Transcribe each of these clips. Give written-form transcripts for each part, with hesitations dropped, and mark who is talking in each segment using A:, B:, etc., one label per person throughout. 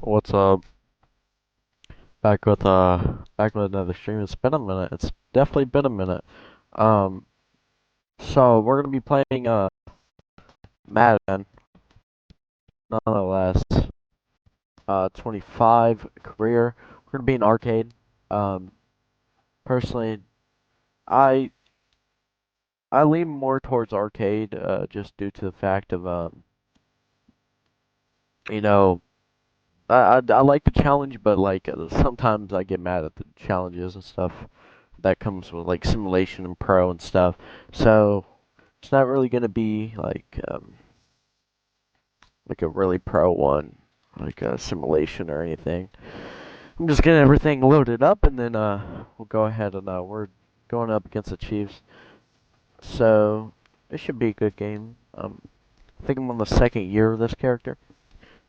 A: What's up? Back with another stream. It's been a minute. It's definitely been a minute. Um so we're gonna be playing Madden nonetheless. 25 career. We're gonna be an arcade. Um Personally I I lean more towards arcade just due to the fact of you know I like the challenge, but like sometimes I get mad at the challenges and stuff that comes with like simulation and pro and stuff. So it's not really gonna be like a really pro one, like a simulation or anything. I'm just getting everything loaded up, and then we'll go ahead and we're going up against the Chiefs. So it should be a good game. I think I'm on the second year of this character,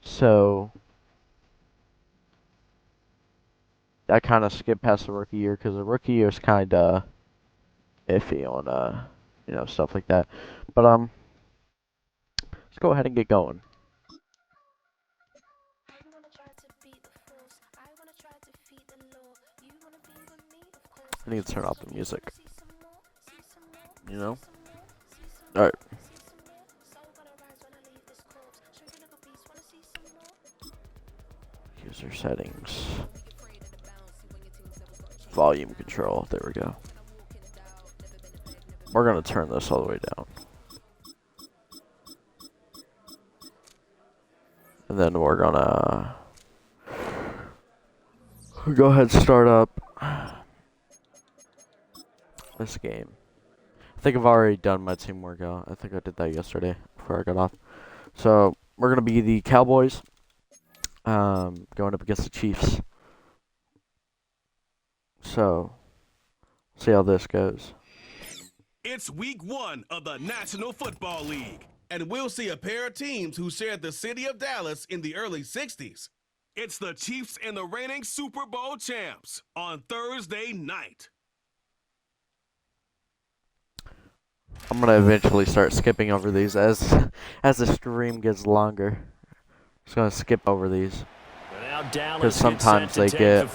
A: so I kind of skipped past the rookie year because the rookie year is kind of iffy on stuff like that. But let's go ahead and get going. I need to turn off the music. You know? Alright. User settings. Volume control. There we go. We're going to turn this all the way down. And then we're going to go ahead and start up this game. I think I've already done my team workout. I think I did that yesterday before I got off. So we're going to be the Cowboys going up against the Chiefs. So, see how this goes.
B: It's week 1 of the National Football League, and we'll see a pair of teams who shared the city of Dallas in the early 60s. It's the Chiefs and the reigning Super Bowl champs on Thursday night.
A: I'm gonna eventually start skipping over these as the stream gets longer. Just gonna skip over these because sometimes they get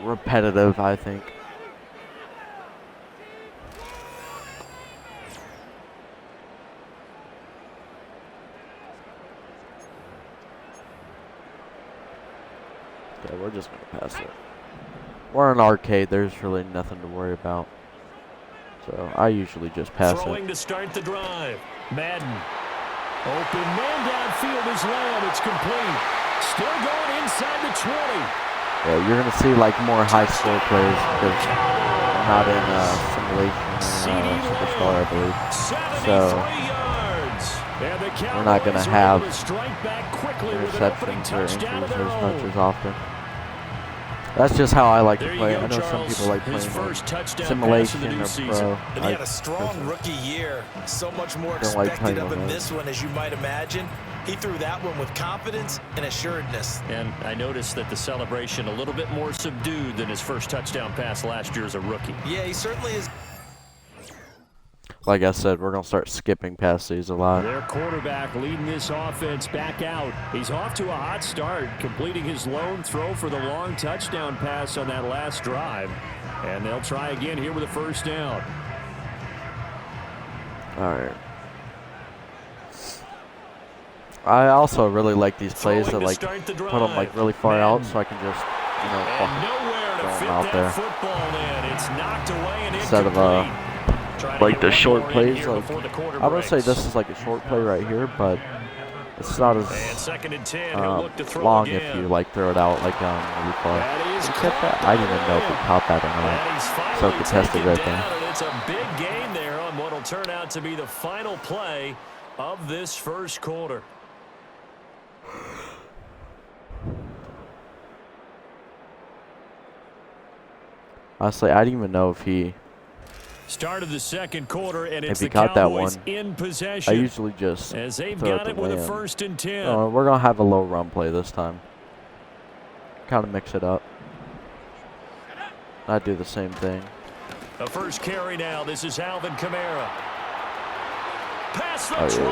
A: repetitive, I think. Okay, we're just gonna pass it. We're an arcade. There's really nothing to worry about. So I usually just pass
C: Throwing
A: it.
C: to start the drive. Madden. Open man downfield is Lamb. It's complete. Still going inside the 20.
A: Yeah, you're gonna see like more high score plays because we're not in simulation superstar, I believe. So we're not gonna have interceptions or injuries as much as often. That's just how I like to play. I know some people like playing simulation or pro.
D: And he had a strong rookie year. So much more expected of him this one, as you might imagine. He threw that one with confidence and assuredness.
C: And I noticed that the celebration a little bit more subdued than his first touchdown pass last year as a rookie.
D: Yeah, he certainly is.
A: Like I said, we're going to start skipping past these a lot.
C: Their quarterback leading this offense back out. He's off to a hot start, completing his lone throw for the long touchdown pass on that last drive. And they'll try again here with a first down.
A: All right. I also really like these plays that like put them like really far out, so I can just throw them out there
C: It's knocked away and
A: instead of like the short plays. Like I would say this is like a short play right here, but it's not as long if you like throw it out like really far. Did you catch that? I didn't even know if he caught that or not. So contested right there.
C: It's a big gain there on what will turn out to be the final play of this first quarter.
A: Honestly, I didn't even know if he
C: Start of the second quarter, and it's
A: if he
C: the
A: caught
C: Cowboys
A: that one.
C: in possession.
A: I usually just
C: as they've
A: throw
C: got
A: it
C: it
A: to
C: with a
A: Lamb.
C: 1st and 10.
A: We're gonna have a low run play this time. Kind of mix it up. I do the same thing.
C: The first carry now. This is Alvin Kamara. Past the 20.
A: Oh,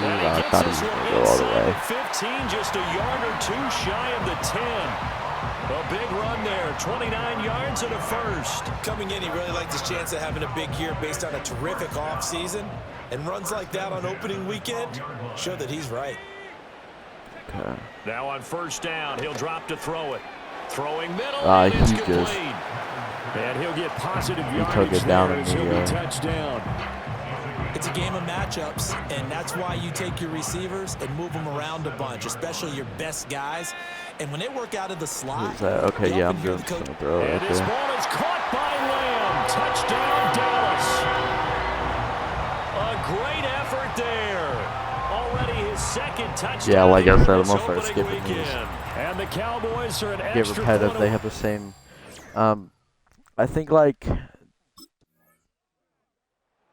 A: yeah. thought he was going to go all the way.
C: 15, just a yard or two shy of the 10. A big run there, 29 yards and a first.
D: Coming in, he really liked his chance of having a big year based on a terrific offseason. And runs like that on opening weekend show that he's right.
A: Okay.
C: Now on first down, he'll drop to throw it. Throwing middle,
A: he
C: it's
A: just
C: complete. And he'll get positive
A: took
C: yardage
A: it down
C: there
A: in
C: as he'll
A: the
C: be touchdown.
D: It's a game of matchups, and that's why you take your receivers and move them around a bunch, especially your best guys. And when they work out of the slot,
A: Is that okay? Yeah, I'm just going to throw it
C: And
A: right
C: this
A: there.
C: ball is caught by Lamb. Touchdown, Dallas. A great effort there. Already his second touchdown.
A: Yeah, like I
C: here
A: said, I'm
C: this
A: gonna start
C: opening
A: skipping these.
C: weekend. And the Cowboys are an
A: Get
C: extra
A: repetitive.
C: point
A: They have the same. I think like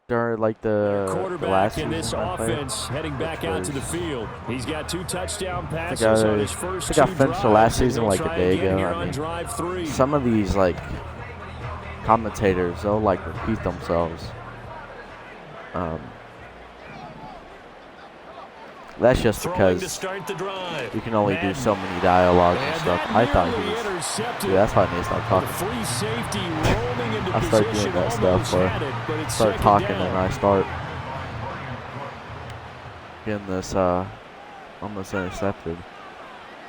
A: during like the
C: quarterback
A: last
C: in this
A: season I played,
C: offense heading back out to the field. He's got 2 touchdown
A: I
C: passes on his first 2
A: I finished the last
C: drives,
A: season
C: and
A: like
C: he'll
A: a
C: try
A: day
C: again
A: ago.
C: here
A: I
C: on
A: mean,
C: drive 3.
A: some of these like commentators, they'll like repeat themselves. That's just
C: Throwing to
A: because
C: start the drive.
A: you can only do
C: Madden.
A: so many dialogues and
C: And
A: stuff.
C: that
A: I thought he
C: nearly
A: was.
C: intercepted.
A: Dude, that's why I need to stop
C: The
A: talking.
C: free safety rolling into
A: I start
C: position,
A: doing that stuff
C: almost
A: where
C: had it, but it's
A: start
C: second
A: talking
C: down.
A: and I start getting this almost intercepted.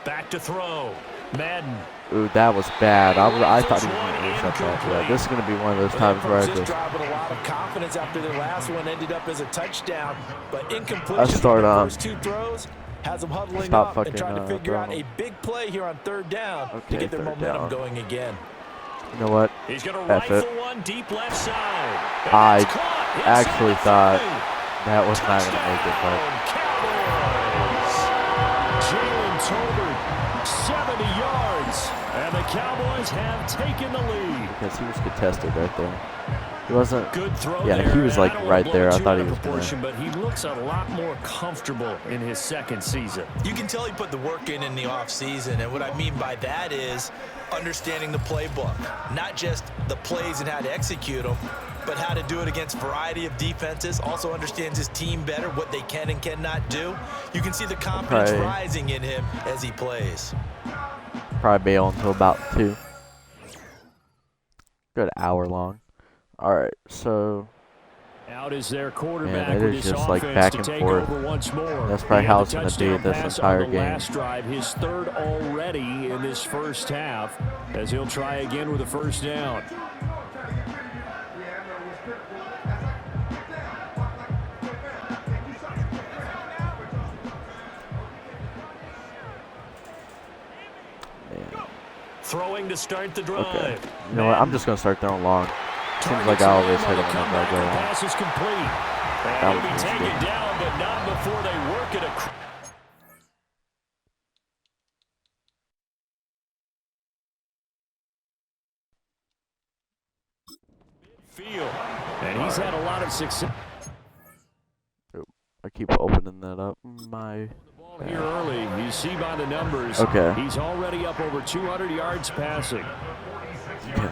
C: Back to throw. Madden.
A: Ooh, that was bad. I thought he was going to intercept that. Yeah, this is going to be one of those times where I
D: This
A: just
D: drive with a lot of confidence after their last one ended up as a touchdown, but incompletion
A: I start,
D: the first 2 throws has them huddling
A: stop
D: up and
A: fucking,
D: trying to figure out
A: throwing
D: a big play here on 3rd down to
A: Okay,
D: get their
A: 3rd
D: momentum
A: down.
D: going again.
A: You know what?
C: He's going to
A: F
C: rifle
A: it.
C: one deep left side. And
A: I
C: that's caught inside
A: actually
C: the
A: thought
C: 30.
A: that was not going to make it, but
C: Cowboys. Jalen Tolbert, 70 yards. And the Cowboys have taken the lead.
A: because he was contested right there. He wasn't.
C: Good throw
A: Yeah,
C: there.
A: he was
C: and
A: like
C: I don't wanna
A: right
C: blow
A: there.
C: it
A: I
C: too
A: thought
C: out
A: he
C: of
A: was
C: proportion,
A: going.
C: but he looks a lot more comfortable in his second season.
D: You can tell he put the work in the offseason, and what I mean by that is understanding the playbook. Not just the plays and how to execute them, but how to do it against a variety of defenses. Also understands his team better, what they can and cannot do. You can see the confidence rising in him as he plays.
A: Probably bail until about 2. Good hour long. All right, so
C: Out is their quarterback
A: Man, it
C: with
A: is
C: his
A: just like
C: offense
A: back
C: to
A: and
C: take
A: forth.
C: over once more.
A: That's probably
C: He
A: how
C: had
A: it's
C: the
A: gonna be
C: touchdown
A: this
C: pass
A: entire
C: on the
A: game.
C: last drive, his 3rd already in this first half, as he'll try again with a first down.
A: man.
C: Throwing to start the drive.
A: Okay. You know what? I'm just gonna start throwing long. Seems like I always hit him whenever I go long.
C: Pass is complete.
A: That
C: And
A: was
C: he'll be
A: just
C: taken
A: good.
C: down, but not before they work it across. Field. And he's had a lot of success.
A: I keep opening that up. My
C: Ball here early. You see by the numbers.
A: Okay.
C: He's already up over 200 yards passing.
A: Okay.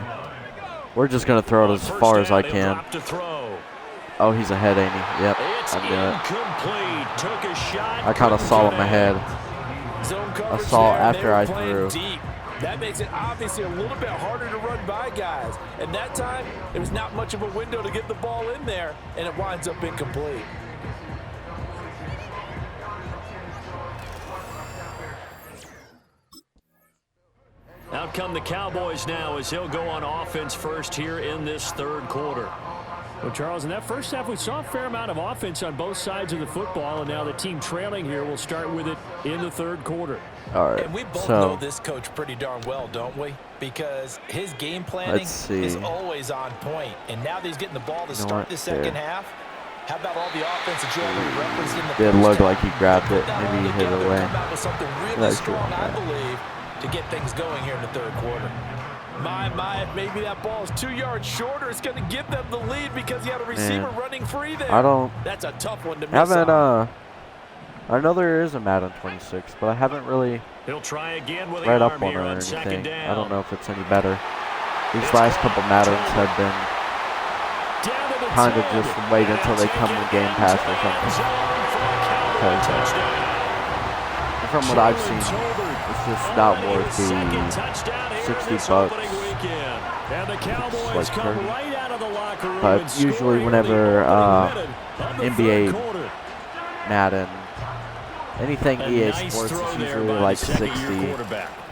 A: We're just gonna throw it as
C: First
A: far as I
C: down, he'll
A: can.
C: drop to throw.
A: Oh, he's ahead, ain't he? Yep,
C: It's
A: I knew it.
C: incomplete. Took a shot.
A: I caught a
C: couldn't
A: saw
C: get
A: in my
C: it.
A: head.
D: Zone coverage
A: saw
D: there,
A: after
D: they were
A: I
D: playing
A: threw.
D: deep. That makes it obviously a little bit harder to run by guys. And that time, it was not much of a window to get the ball in there, and it winds up incomplete.
C: Out come the Cowboys now as he'll go on offense first here in this 3rd quarter. Well, Charles, in that first half, we saw a fair amount of offense on both sides of the football, and now the team trailing here will start with it in the 3rd quarter.
A: All right.
D: And we both
A: so
D: know this coach pretty darn well, don't we? Because his game planning
A: Let's see.
D: is always on point. And now that he's getting the ball to
A: know
D: start
A: what?
D: the second
A: There.
D: half, how about all the offense that you already referenced in the
A: did
D: first
A: look
D: half?
A: like he grabbed
D: Put
A: it.
D: that
A: Maybe
D: all
A: he hit it
D: together,
A: away.
D: come out with something really
A: That's true.
D: strong, I
A: Yeah.
D: believe, to get things going here in the 3rd quarter. My, maybe that ball is 2 yards shorter. It's going to give them the lead because he had a receiver running free there.
A: I don't.
D: That's a tough one to miss
A: Haven't
D: on.
A: I know there is a Madden 26, but I haven't really
C: He'll try again with
A: read
C: the
A: up
C: arm
A: on it
C: here
A: or
C: on 2nd
A: anything.
C: down.
A: I don't know if it's any better. These last couple Maddens have been
C: Down to the
A: kind of
C: 10.
A: just wait until they come with Game Pass or something. from what I've seen, it's just not worth the $60.
C: And the Cowboys
A: like
C: come right out of the locker room.
A: But usually whenever NBA, Madden, anything EA Sports is usually like 60.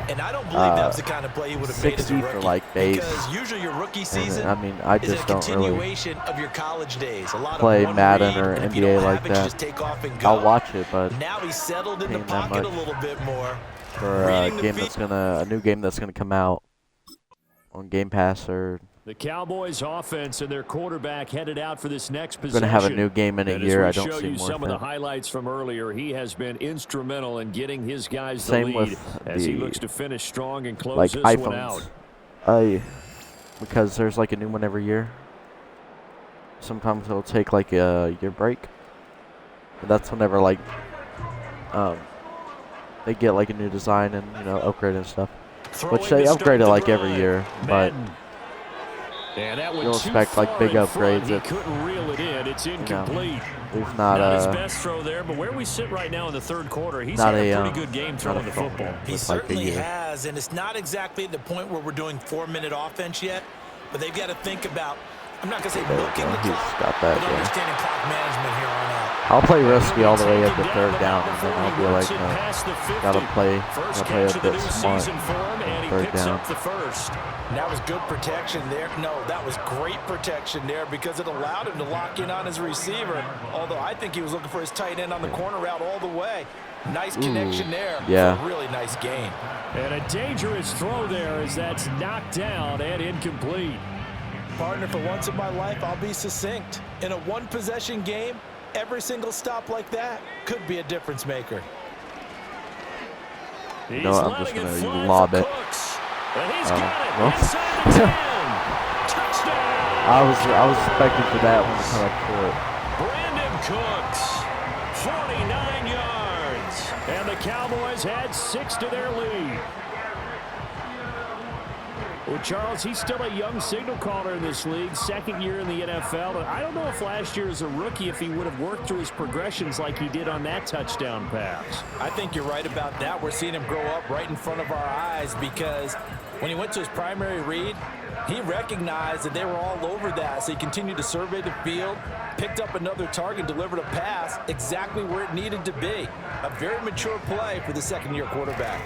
D: And I don't believe that was the kind of play he would have made as a
A: 60
D: rookie.
A: for like base.
D: Because usually your rookie season
A: I mean, I
D: is a
A: just don't really
D: continuation of your college days. A lot
A: play
D: of
A: Madden or
D: read,
A: NBA like
D: you
A: that.
D: just take off and go.
A: I'll watch it, but
D: now he's settled in the
A: paying that
D: pocket a
A: much
D: little bit more.
A: for a game that's a new game that's gonna come out on Game Pass, or
C: the Cowboys offense and their quarterback headed out for this next possession.
A: gonna have a new game in a year. I don't
C: show
A: see
C: you
A: more
C: some
A: of
C: of the
A: that.
C: highlights from earlier. He has been instrumental in getting his guys
A: Same
C: the lead
A: with
C: as he
A: the,
C: looks to finish strong and close
A: like
C: this
A: iPhones.
C: one out.
A: Because there's like a new one every year. Sometimes it'll take like a year break. But that's whenever like they get like a new design and upgrade and stuff. Which they upgrade it like every year, but you'll expect like big upgrades.
C: He couldn't reel it in. It's incomplete.
A: There's not
C: his best throw there, but where we sit right now in the third quarter, he's
A: had
C: a pretty good game throwing the football.
D: He certainly has, and it's not exactly at the point where we're doing 4-minute offense yet, but they've got to think about, I'm not going to say milking the clock, but understanding clock management here on out.
A: I'll play risky all the way up to third down, and then I'll be like, gotta play a bit smart on third down.
D: That was good protection there. No, that was great protection there because it allowed him to lock in on his receiver, although I think he was looking for his tight end on the corner route all the way. Nice connection there.
A: Yeah.
D: For a really nice game.
C: And a dangerous throw there as that's knocked down and incomplete.
D: Partner, for once in my life, I'll be succinct. In a one-possession game, every single stop like that could be a difference maker.
A: I'm just going to lob it.
C: And he's got it inside the 10. Touchdown.
A: I was expecting for that one to come up short.
C: Brandon Cooks, 49 yards. And the Cowboys had 6 to their lead. Well, Charles, he's still a young signal caller in this league, second year in the NFL. And I don't know if last year as a rookie, if he would have worked through his progressions like he did on that touchdown pass.
D: I think you're right about that. We're seeing him grow up right in front of our eyes because when he went to his primary read, he recognized that they were all over that. So he continued to survey the field, picked up another target, delivered a pass exactly where it needed to be. A very mature play for the second-year quarterback.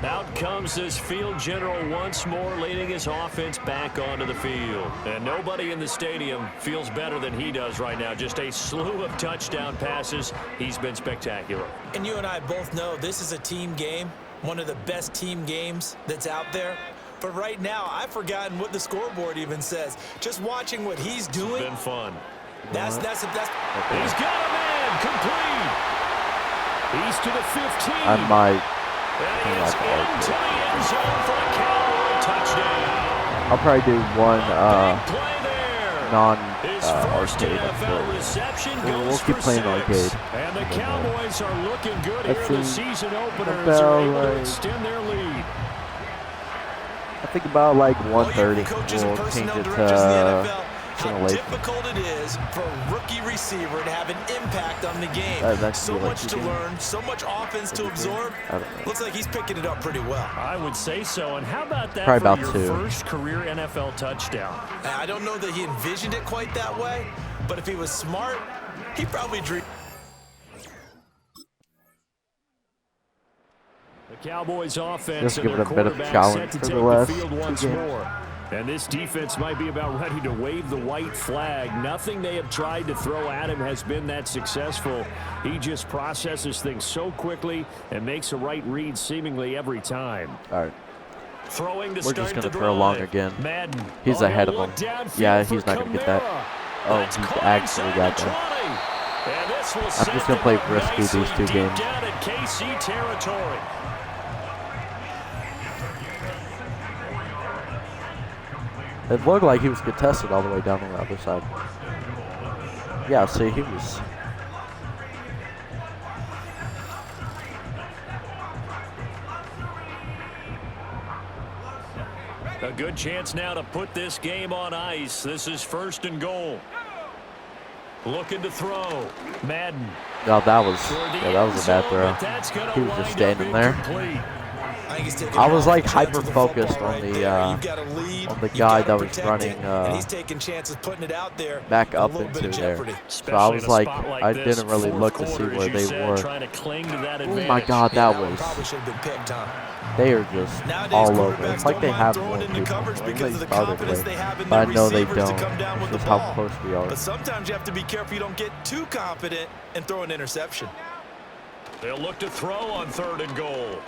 C: Out comes this field general once more, leading his offense back onto the field. And nobody in the stadium feels better than he does right now. Just a slew of touchdown passes. He's been spectacular.
D: And you and I both know this is a team game, one of the best team games that's out there. But right now, I've forgotten what the scoreboard even says. Just watching what he's doing.
C: It's been fun.
D: That's.
C: He's got a man complete. He's to the 15.
A: I might.
C: And he's into the end zone for a Cowboy touchdown.
A: I'll probably do one
C: non-arcade.
A: We'll keep playing arcade.
C: And the Cowboys are looking good here in the season opener as
A: about
C: they're able to extend their lead.
A: I think about like 1:30. We'll change it to
D: how difficult it is for a rookie receiver to have an impact on the game. So much to learn, so much offense to absorb. Looks like he's picking it up pretty well.
C: I would say so. And how about that
A: probably
C: for your first career NFL touchdown?
D: I don't know that he envisioned it quite that way, but if he was smart, he probably dreamed.
C: The Cowboys offense
A: just
C: and
A: give
C: their
A: it a bit of
C: quarterback
A: challenge
C: set to
A: for
C: take
A: the last
C: field once more. And this defense might be about ready to wave the white flag. Nothing they have tried to throw at him has been that successful. He just processes things so quickly and makes a right read seemingly every time.
A: All right.
C: Throwing to
A: We're just going to throw long again.
C: Madden.
A: He's ahead of him. Yeah, he's not going to get that. Oh, he's actually got that. I'm just going to play risky these two games.
C: Down in KC territory.
A: It looked like he was contested all the way down on the other side. Yeah, see, he was.
C: A good chance now to put this game on ice. This is 1st and goal. Looking to throw. Madden.
A: No, that was a bad throw. He was just standing there. I was like hyper focused on the guy that was running back up into there. So I was like, I didn't really look to see where they were. Oh my God, that was. They are just all over. It's like they have more people. Like they started with, but I know they don't. It's just how close we are.
D: But sometimes you have to be careful you don't get too confident and throw an interception.
C: They'll look to throw on 3rd and goal.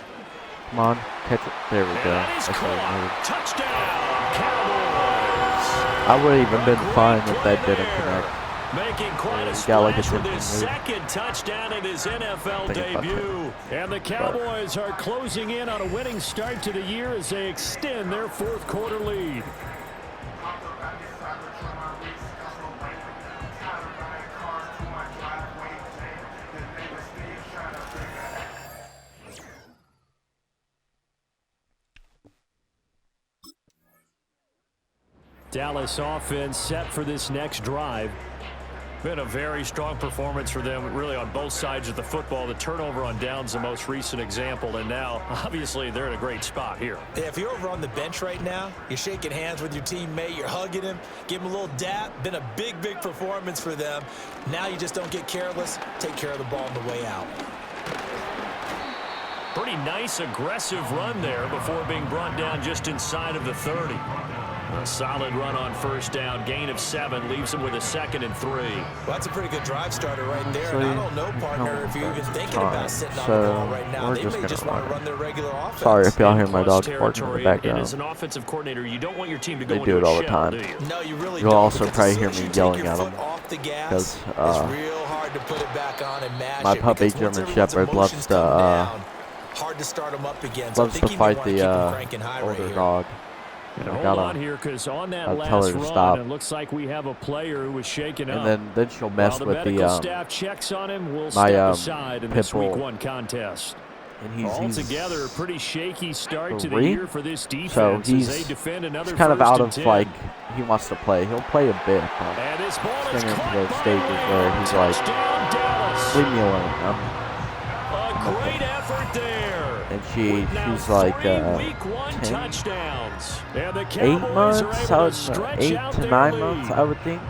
A: Come on, catch it. There we go.
C: Touchdown, Cowboys.
A: I would have even been fine if that didn't connect.
C: Making quite a
A: like
C: splash with his second touchdown in his NFL debut. And the Cowboys are closing in on a winning start to the year as they extend their 4th quarter lead. Dallas offense set for this next drive. Been a very strong performance for them, really, on both sides of the football. The turnover on downs, the most recent example, and now, obviously, they're in a great spot here.
D: Yeah, if you're over on the bench right now, you're shaking hands with your teammate, you're hugging him, give him a little dap. Been a big, big performance for them. Now you just don't get careless. Take care of the ball on the way out.
C: Pretty nice, aggressive run there before being brought down just inside of the 30. A solid run on 1st down, gain of 7, leaves him with a 2nd and 3.
D: Well, that's a pretty good drive starter right there. And I don't know, partner, if you're even thinking about sitting on the ball right now. They may just want to run their regular offense.
A: Sorry if y'all hear my dog barking in the background.
C: And as an offensive coordinator, you don't want your team to go
A: they do it all the time.
D: No, you really
A: You'll
D: don't,
A: also probably hear me yelling at them because my puppy German Shepherd loves to fight the older dog.
C: Hold on here, because on that last run, it looks like we have a player who was shaken up.
A: And then she'll mess with
C: the staff checks on him. We'll step aside in this Week 1 contest.
A: And
C: Altogether, a pretty shaky start to the year for this defense.
A: So he's
C: as they defend another
A: kind of out of
C: 10.
A: like he wants to play. He'll play a bit.
C: And his ball is
A: into
C: caught
A: those stages where he's like, leave me alone.
C: A great effort there.
A: And she's like
C: Week 1 touchdowns. And the
A: 8 months, 8 to 9 months, I would think.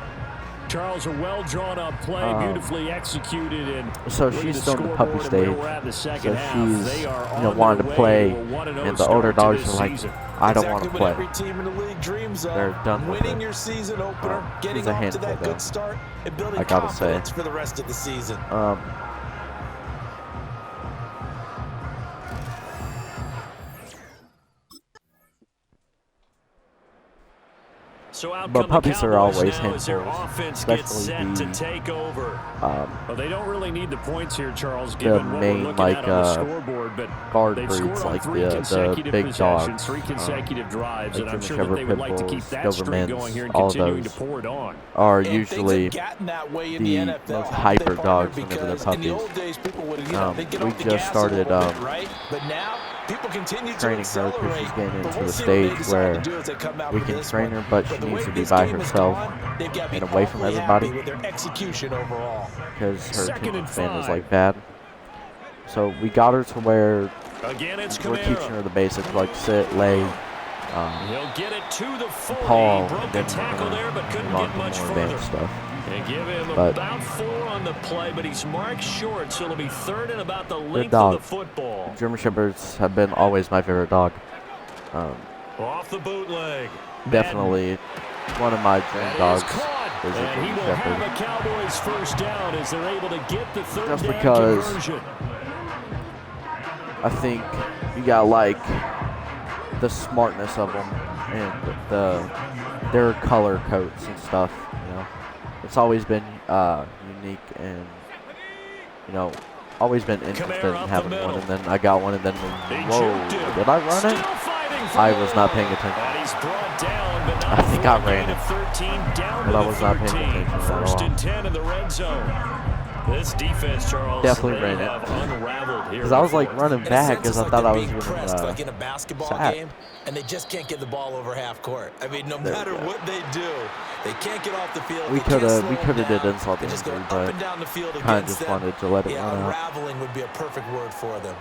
C: Charles, a well drawn up play, beautifully executed, and
A: so she's still in the puppy stage. So she's wanting to play, and the older dogs are like, I don't want to play. They're done with it. She's a handful though, I gotta say.
D: For the rest of the season.
C: So
A: but puppies are always
C: handfuls,
A: especially
C: to take over. Well, they don't really need the points here, Charles,
A: the
C: given
A: main
C: what we're looking at on the scoreboard, but
A: guard
C: they've
A: breeds
C: scored on
A: like
C: 3
A: the
C: consecutive
A: big
C: possessions,
A: dogs,
C: 3 consecutive drives,
A: like
C: and I'm
A: German
C: sure that they
A: Shepherd,
C: would like to
A: Pit
C: keep that
A: Bulls,
C: streak going here and
A: all
C: continuing to
A: those
C: pour it on.
A: are usually the most hyper dogs whenever they're puppies. We just started training her because she's getting into the stage where we can train her, but she needs to be by herself and away from everybody because her attention span is like bad. So we got her to where we're teaching her the basics like sit, lay,
C: he'll get it to the 40.
A: Paul,
C: Broke the tackle there, but couldn't get much further.
A: Stuff.
C: They give him about 4 on the play, but he's marked short, so it'll be 3rd and about the length of the football.
A: German Shepherds have been always my favorite dog.
C: Off the bootleg.
A: Definitely one of my dream dogs.
C: And he will have a Cowboys 1st down as they're able to get the 3rd
A: just
C: down
A: because
C: conversion.
A: I think you got like the smartness of them and their color coats and stuff. It's always been unique and always been interested in having one. And then I got one, and then whoa, did I run it? I was not paying attention. I think I ran it, but I was not paying attention at all.
C: 1st and 10 in the red zone. This defense, Charles,
A: definitely ran it. Because I was like running back because I thought I was going to
D: like in a basketball game, and they just can't get the ball over half court. I mean, no matter what they do, They can't get off the field.
A: We
D: They can't slow
A: could
D: them
A: have did
D: down.
A: insult the
D: They're just
A: injury,
D: going
A: but
D: up and down the field
A: kind of
D: against
A: just
D: them.
A: wanted to let it
D: Yeah,
A: run out.
D: unraveling would be a perfect word for them.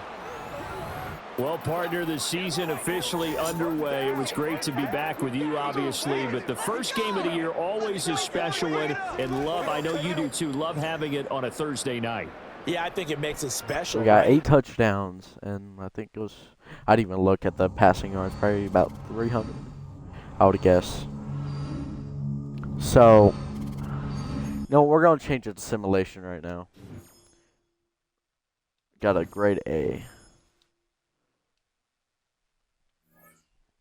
C: Well, partner, the season officially underway. It was great to be back with you, obviously, but the first game of the year always a special one, and love, I know you do too, love having it on a Thursday night.
D: Yeah, I think it makes it special.
A: We got
D: right?
A: 8 touchdowns, and I think it was, I didn't even look at the passing yards, probably about 300, I would guess. So, no, we're going to change it to simulation right now. Got a grade A.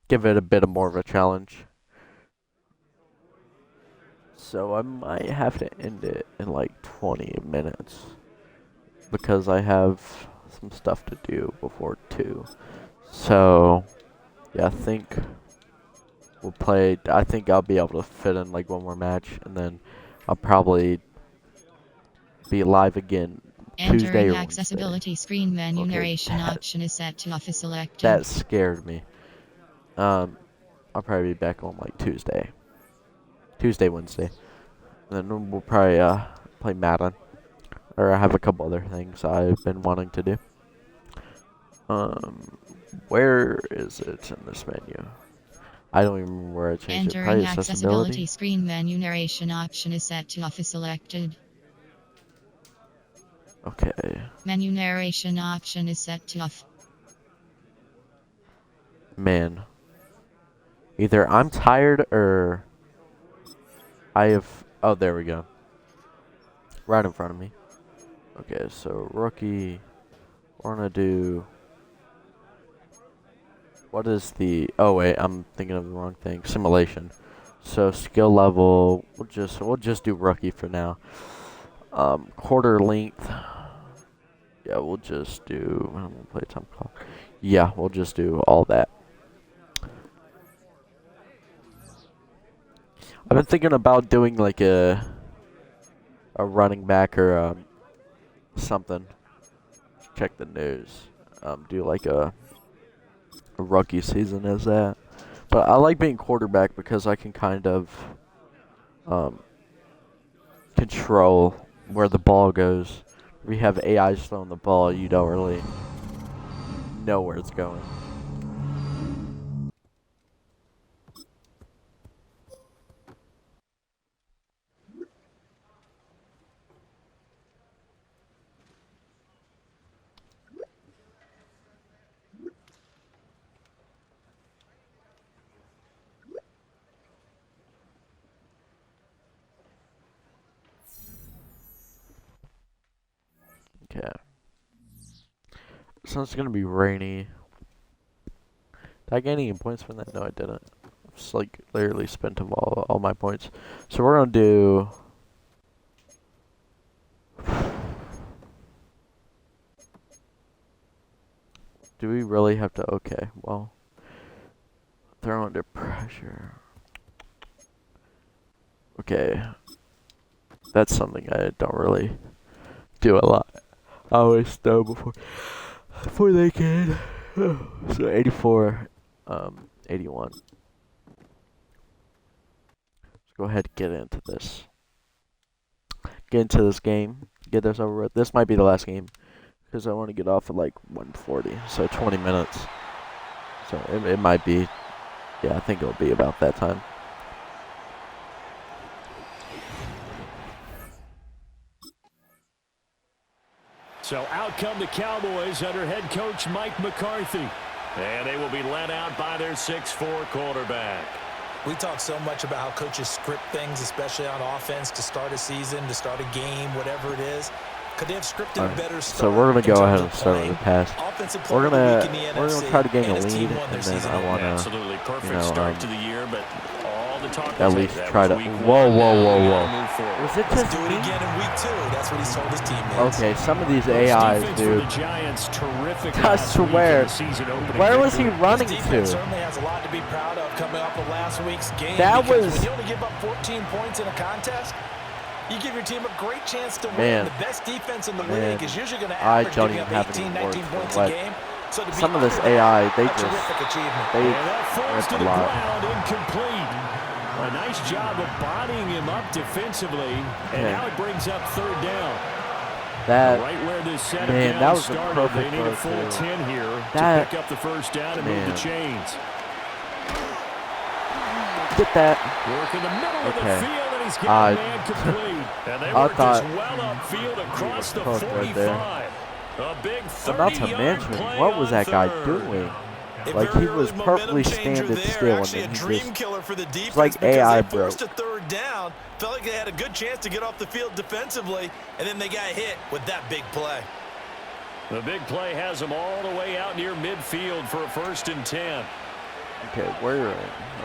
A: Give it a bit of more of a challenge. So I might have to end it in like 20 minutes because I have some stuff to do before 2. So yeah, I think we'll play. I think I'll be able to fit in like one more match, and then I'll probably be live again Tuesday
E: Entering
A: or
E: accessibility
A: Wednesday.
E: screen menu
A: Okay,
E: narration option is set to office selected.
A: That scared me. I'll probably be back on like Tuesday, Wednesday. And then we'll probably play Madden, or I have a couple other things I've been wanting to do. Where is it in this menu? I don't even remember where I changed it. Probably
E: Entering accessibility
A: accessibility.
E: screen menu narration option is set to office selected.
A: Okay,
E: Menu narration option is set to off.
A: man. Either I'm tired or I have. Oh, there we go. Right in front of me. Okay, so rookie. We're gonna do. What is the? Oh wait, I'm thinking of the wrong thing. Simulation. So skill level. We'll just do rookie for now. Quarter length. Yeah, we'll just do. I'm gonna play time clock. Yeah, we'll just do all that. I've been thinking about doing like a running back or something. Check the news. Do like a rookie season as that. But I like being quarterback because I can kind of control where the ball goes. If we have AIs throwing the ball, you don't really know where it's going. Okay. So it's gonna be rainy. Did I get any points from that? No, I didn't. Just like literally spent all my points. So we're gonna do. Do we really have to? Okay, well, they're under pressure. Okay, that's something I don't really do a lot. I always throw before they can. So 84, 81. Let's go ahead and get into this. Get into this game. Get this over with. This might be the last game because I want to get off at like 1:40. So 20 minutes. So it might be. Yeah, I think it'll be about that time.
C: So out come the Cowboys under head coach Mike McCarthy. And they will be led out by their 6'4" quarterback.
D: We talk so much about how coaches script things, especially on offense, to start a season, to start a game, whatever it is. Could they have scripted a better start?
A: So we're gonna go ahead and start with the pass. We're gonna try to gain a lead, and then I wanna
C: absolutely perfect start to the year, but all the talk
A: at least try to. Whoa! Was it just
D: do it again in week 2? That's what he's told his teammates.
A: Okay, some of these AIs, dude. I swear. Where was he running to?
D: Certainly has a lot to be proud of coming off of last week's game.
A: That was.
D: When you only give up 14 points in a contest, you give your team a great chance to win.
A: Man.
D: The best defense in the league is usually going to average giving up 18, 19 points a game. So
A: some of this AI, they
D: a terrific achievement.
A: ripped a lot.
C: A nice job of bodying him up defensively, and now it brings up third down.
A: That,
C: right where this set
A: man, that was
C: started,
A: a perfect
C: they need a full
A: throw,
C: 10 here
A: that,
C: to pick up the first down and move the chains.
A: Get that.
C: Work in the middle of the field, and he's got a man complete. And they worked this well upfield across the 45. A big 30-yard play.
A: What was that guy
C: third.
A: doing? Like, he was perfectly standing still, and
D: Actually,
A: then
D: a
A: he
D: dream
A: just,
D: killer for the defense,
A: it's like
D: because
A: AI
D: they forced
A: broke.
D: a third down, felt like they had a good chance to get off the field defensively, and then they got hit with that big play.
C: The big play has them all the way out near midfield for a 1st and 10.
A: Okay, where?